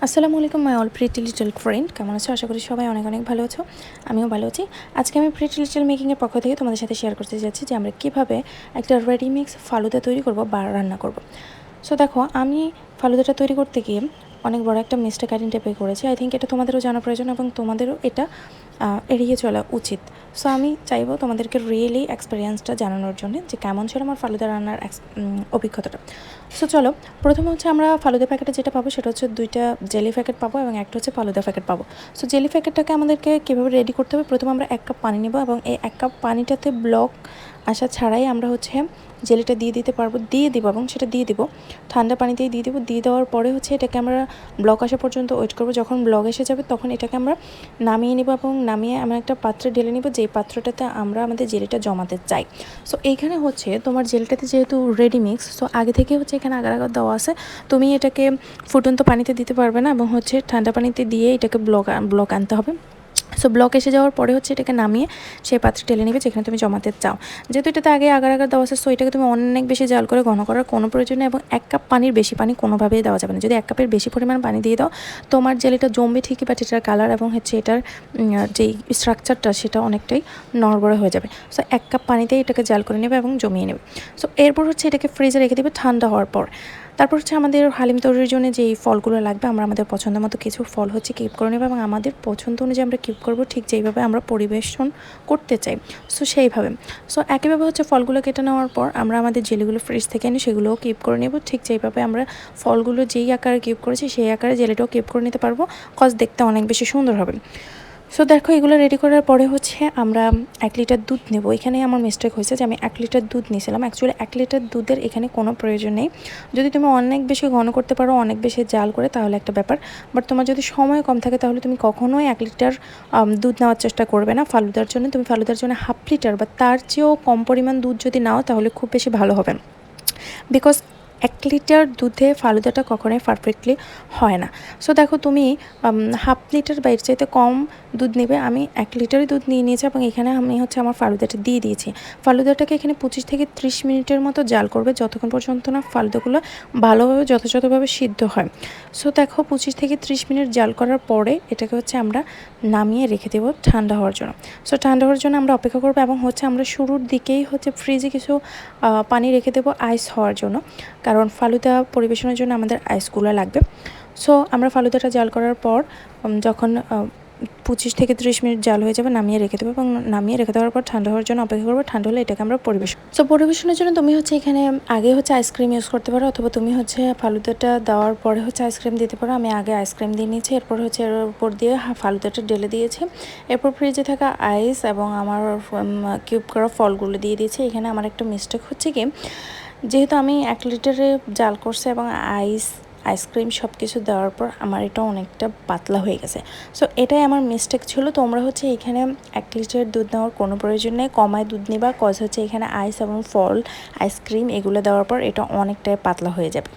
আসসালামু আলাইকুম my all pretty little friend, কেমন আছো? আশা করি সবাই অনেক অনেক ভালো আছো। আমিও ভালো আছি। আজকে আমি প্রিটি লিটল মেকিংয়ের পক্ষ থেকে তোমাদের সাথে শেয়ার করতে যাচ্ছি যে আমরা কীভাবে একটা রেডিমিক্স ফালুদা তৈরি করব বা রান্না করব। সো দেখো, আমি ফালুদাটা তৈরি করতে গিয়ে অনেক বড় একটা মিস্টেক আইডেন্টিফাই করেছি। আই থিঙ্ক এটা তোমাদেরও জানা প্রয়োজন এবং তোমাদেরও এটা এড়িয়ে চলা উচিত। সো আমি চাইবো তোমাদেরকে রিয়েলি এক্সপিরিয়েন্সটা জানানোর জন্য যে কেমন ছিল আমার ফালুদা রান্নার অভিজ্ঞতাটা। সো চলো, প্রথমে হচ্ছে আমরা ফালুদা প্যাকেটে যেটা পাবো সেটা হচ্ছে 2টা জেলি প্যাকেট পাবো এবং একটা হচ্ছে ফালুদা প্যাকেট পাবো। সো জেলি প্যাকেটটাকে আমাদেরকে কীভাবে রেডি করতে হবে, প্রথমে আমরা 1 কাপ পানি নেব এবং এই 1 কাপ পানিটাতে ব্লক আসা ছাড়াই আমরা হচ্ছে জেলিটা দিয়ে দিব এবং সেটা দিয়ে দিব ঠান্ডা পানিতেই দিয়ে দিব। দিয়ে দেওয়ার পরে হচ্ছে এটাকে আমরা ব্লক আসা পর্যন্ত ওয়েট করব। যখন ব্লক এসে যাবে তখন এটাকে আমরা নামিয়ে নিব এবং নামিয়ে আমরা একটা পাত্রে ঢেলে নিব, যেই পাত্রটাতে আমরা আমাদের জেলিটা জমাতে চাই। সো এইখানে হচ্ছে তোমার জেলিটাতে যেহেতু রেডি মিক্স, সো আগে থেকে হচ্ছে এখানে আগার দেওয়া আছে। তুমি এটাকে ফুটন্ত পানিতে দিতে পারবে না এবং হচ্ছে ঠান্ডা পানিতে দিয়ে এটাকে ব্লক আনতে হবে। সো ব্লক এসে যাওয়ার পরে হচ্ছে এটাকে নামিয়ে সেই পাত্রে ঢেলে নেবে যেখানে তুমি জমাতে চাও। যেহেতু এটাতে আগে আগার দেওয়া আছে, সো এটাকে তুমি অনেক বেশি জাল করে ঘন করার কোনো প্রয়োজন নেই এবং 1 কাপ পানির বেশি পানি কোনোভাবেই দেওয়া যাবে না। যদি 1 কাপের বেশি পরিমাণ পানি দিয়ে দাও, তোমার জেলিটা জমবে ঠিকই, বাট এটার কালার এবং হচ্ছে এটার যেই স্ট্রাকচারটা সেটা অনেকটাই নড়বড়ে হয়ে যাবে। সো 1 কাপ পানিতেই এটাকে জাল করে নেবে এবং জমিয়ে নেবে। সো এরপর হচ্ছে এটাকে ফ্রিজে রেখে দেবে ঠান্ডা হওয়ার পর। তারপর হচ্ছে আমাদের হালিম তৈরির জন্য যেই ফলগুলো লাগবে, আমরা আমাদের পছন্দ মতো কিছু ফল হচ্ছে কিউব করে নেব এবং আমাদের পছন্দ অনুযায়ী আমরা কিউব করব, ঠিক যেইভাবে আমরা পরিবেশন করতে চাই। সো সেইভাবে একইভাবে হচ্ছে ফলগুলো কেটে নেওয়ার পর আমরা আমাদের জেলিগুলো ফ্রিজ থেকে এনে সেগুলোও কিউব করে নেব, ঠিক যেইভাবে আমরা ফলগুলো যেই আকারে কিউব করেছি সেই আকারে জেলিটাও কিউব করে নিতে পারবো, কজ দেখতে অনেক বেশি সুন্দর হবে। সো দেখো, এগুলো রেডি করার পরে হচ্ছে আমরা 1 লিটার দুধ নেব। এখানে আমার মিস্টেক হয়েছে যে আমি 1 লিটার দুধ নিয়েছিলাম। অ্যাকচুয়ালি 1 লিটার দুধের এখানে কোনো প্রয়োজন নেই। যদি তুমি অনেক বেশি ঘন করতে পারো, অনেক বেশি জাল করে, তাহলে একটা ব্যাপার। বাট তোমার যদি সময় কম থাকে তাহলে তুমি কখনোই 1 লিটার দুধ নেওয়ার চেষ্টা করবে না ফালুদার জন্য। তুমি ফালুদার জন্য 1/2 লিটার বা তার চেয়েও কম পরিমাণ দুধ যদি নাও তাহলে খুব বেশি ভালো হবে, বিকজ 1 লিটার দুধে ফালুদাটা কখনোই পারফেক্টলি হয় না। সো দেখো, তুমি 1/2 লিটার বা এর চাইতে কম দুধ নেবে। আমি 1 লিটারই দুধ নিয়েছি এবং এখানে আমি হচ্ছে আমার ফালুদাটা দিয়ে দিয়েছি। ফালুদাটাকে এখানে 25 থেকে 30 মিনিটের মতো জাল করবে, যতক্ষণ পর্যন্ত না ফালুদাগুলো ভালোভাবে যথাযথভাবে সিদ্ধ হয়। সো দেখো, 25 থেকে 30 মিনিট জাল করার পরে এটাকে হচ্ছে আমরা নামিয়ে রেখে দেবো ঠান্ডা হওয়ার জন্য। সো ঠান্ডা হওয়ার জন্য আমরা অপেক্ষা করবো এবং হচ্ছে আমরা শুরুর দিকেই হচ্ছে ফ্রিজে কিছু পানি রেখে দেবো আইস হওয়ার জন্য, কারণ ফালুদা পরিবেশনের জন্য আমাদের আইসগুলো লাগবে। সো আমরা ফালুদাটা জাল করার পর যখন 25 থেকে 30 মিনিট জাল হয়ে যাবে নামিয়ে রেখে দেবো এবং নামিয়ে রেখে দেওয়ার পর ঠান্ডা হওয়ার জন্য অপেক্ষা করবো। ঠান্ডা হলে এটাকে আমরা পরিবেশনের জন্য তুমি হচ্ছে এখানে আগে হচ্ছে আইসক্রিম ইউজ করতে পারো, অথবা তুমি হচ্ছে ফালুদাটা দেওয়ার পরে হচ্ছে আইসক্রিম দিতে পারো। আমি আগে আইসক্রিম দিয়ে নিয়েছি, এরপর হচ্ছে এর উপর দিয়ে ফালুদাটা ঢেলে দিয়েছি। এরপর ফ্রিজে থাকা আইস এবং আমার কিউব করা ফলগুলো দিয়ে দিয়েছি। এখানে আমার একটা মিস্টেক হচ্ছে কি, যেহেতু আমি 1 লিটারে জাল করছি এবং আইসক্রিম সব কিছু দেওয়ার পর আমার এটা অনেকটা পাতলা হয়ে গেছে। সো এটাই আমার মিস্টেক ছিল। তোমরা হচ্ছে এখানে 1 লিটার দুধ নেওয়ার কোনো প্রয়োজন নেই, কমায় দুধ নিবা, কজ হচ্ছে এখানে আইস এবং ফল আইসক্রিম এগুলো দেওয়ার পর এটা অনেকটাই পাতলা হয়ে যাবে।